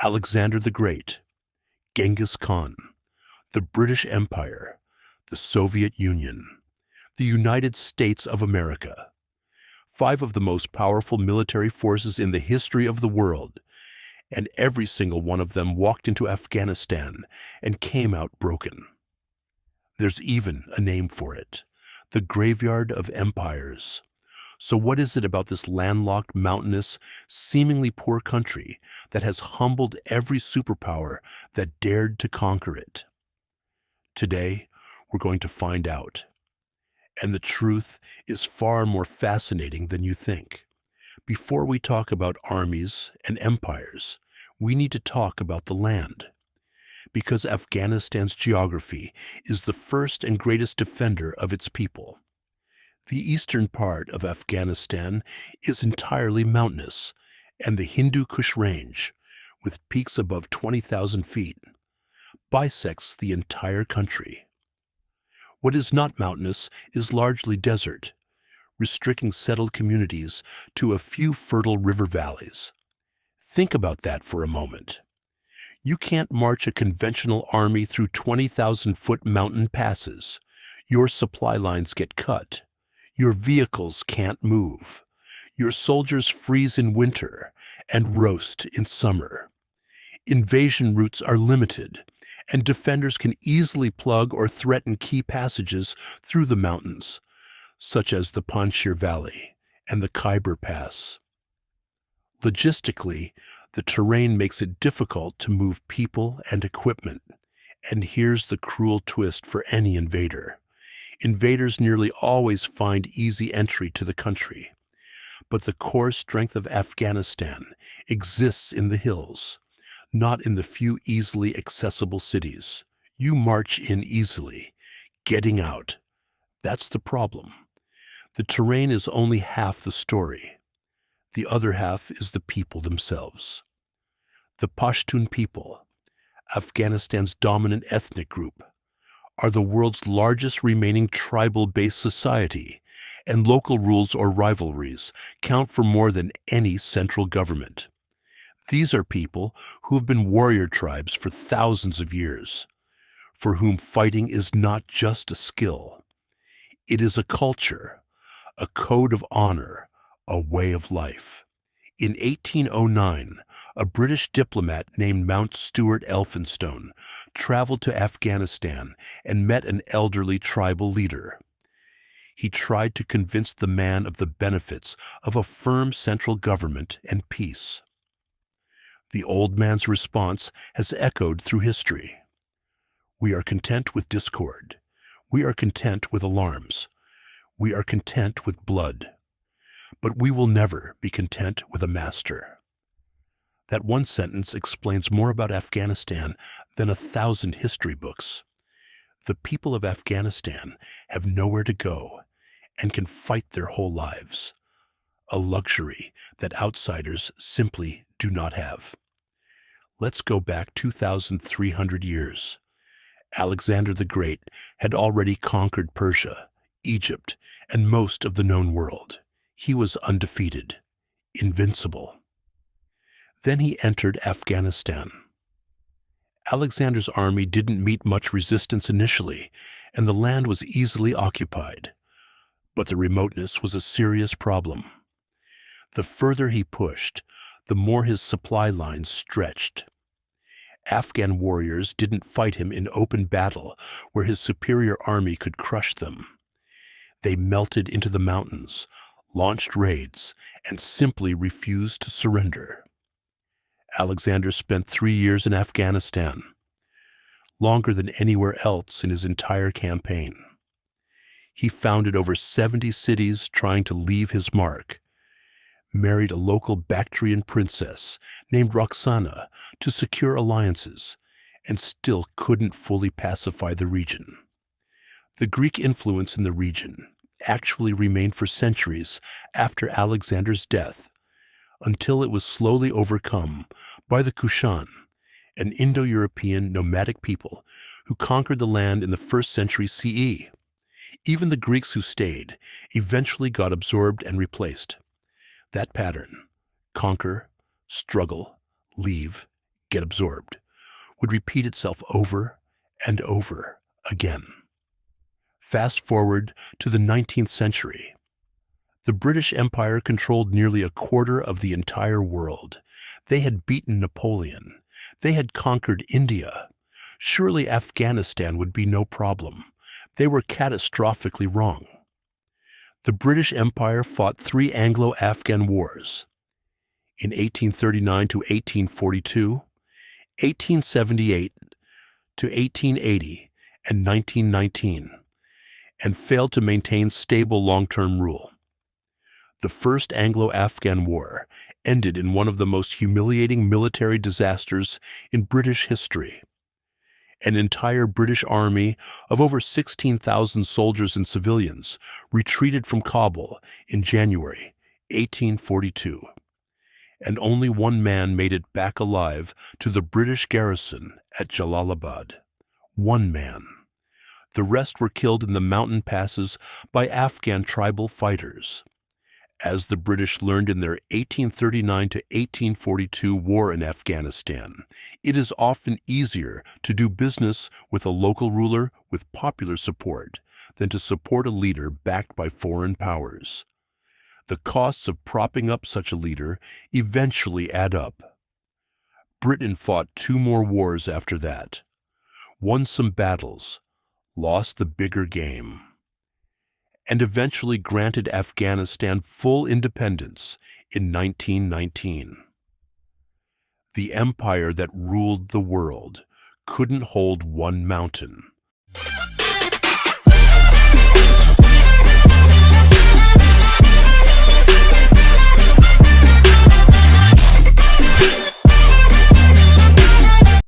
Alexander the Great, Genghis Khan, the British Empire, the Soviet Union, the United States of America. 5 of the most powerful military forces in the history of the world, and every single one of them walked into Afghanistan and came out broken. There's even a name for it, the graveyard of empires. So what is it about this landlocked, mountainous, seemingly poor country that has humbled every superpower that dared to conquer it? Today, we're going to find out. And the truth is far more fascinating than you think. Before we talk about armies and empires, we need to talk about the land. Because Afghanistan's geography is the first and greatest defender of its people. The eastern part of Afghanistan is entirely mountainous, and the Hindu Kush range, with peaks above 20,000 feet, bisects the entire country. What is not mountainous is largely desert, restricting settled communities to a few fertile river valleys. Think about that for a moment. You can't march a conventional army through 20,000-foot mountain passes. Your supply lines get cut. Your vehicles can't move. Your soldiers freeze in winter and roast in summer. Invasion routes are limited, and defenders can easily plug or threaten key passages through the mountains, such as the Panjshir Valley and the Khyber Pass. Logistically, the terrain makes it difficult to move people and equipment. And here's the cruel twist for any invader. Invaders nearly always find easy entry to the country. But the core strength of Afghanistan exists in the hills, not in the few easily accessible cities. You march in easily, getting out. That's the problem. The terrain is only half the story. The other half is the people themselves. The Pashtun people, Afghanistan's dominant ethnic group, are the world's largest remaining tribal-based society, and local rules or rivalries count for more than any central government. These are people who have been warrior tribes for thousands of years, for whom fighting is not just a skill. It is a culture, a code of honor, a way of life. In 1809, a British diplomat named Mount Stuart Elphinstone traveled to Afghanistan and met an elderly tribal leader. He tried to convince the man of the benefits of a firm central government and peace. The old man's response has echoed through history. We are content with discord. We are content with alarms. We are content with blood. But we will never be content with a master. That one sentence explains more about Afghanistan than 1,000 history books. The people of Afghanistan have nowhere to go and can fight their whole lives, a luxury that outsiders simply do not have. Let's go back 2,300 years. Alexander the Great had already conquered Persia, Egypt, and most of the known world. He was undefeated, invincible. Then he entered Afghanistan. Alexander's army didn't meet much resistance initially, and the land was easily occupied. But the remoteness was a serious problem. The further he pushed, the more his supply lines stretched. Afghan warriors didn't fight him in open battle where his superior army could crush them. They melted into the mountains, launched raids, and simply refused to surrender. Alexander spent 3 years in Afghanistan, longer than anywhere else in his entire campaign. He founded over 70 cities trying to leave his mark, married a local Bactrian princess named Roxana to secure alliances, and still couldn't fully pacify the region. The Greek influence in the region actually remained for centuries after Alexander's death, until it was slowly overcome by the Kushan, an Indo-European nomadic people who conquered the land in the 1st century CE. Even the Greeks who stayed eventually got absorbed and replaced. That pattern, conquer, struggle, leave, get absorbed, would repeat itself over and over again. Fast forward to the 19th century. The British Empire controlled nearly a quarter of the entire world. They had beaten Napoleon. They had conquered India. Surely Afghanistan would be no problem. They were catastrophically wrong. The British Empire fought 3 Anglo-Afghan wars in 1839 to 1842, 1878 to 1880, and 1919, and failed to maintain stable long-term rule. The First Anglo-Afghan War ended in one of the most humiliating military disasters in British history. An entire British army of over 16,000 soldiers and civilians retreated from Kabul in January 1842, and only one man made it back alive to the British garrison at Jalalabad. One man. The rest were killed in the mountain passes by Afghan tribal fighters. As the British learned in their 1839 to 1842 war in Afghanistan, it is often easier to do business with a local ruler with popular support than to support a leader backed by foreign powers. The costs of propping up such a leader eventually add up. Britain fought 2 more wars after that, won some battles, lost the bigger game, and eventually granted Afghanistan full independence in 1919. The empire that ruled the world couldn't hold one mountain.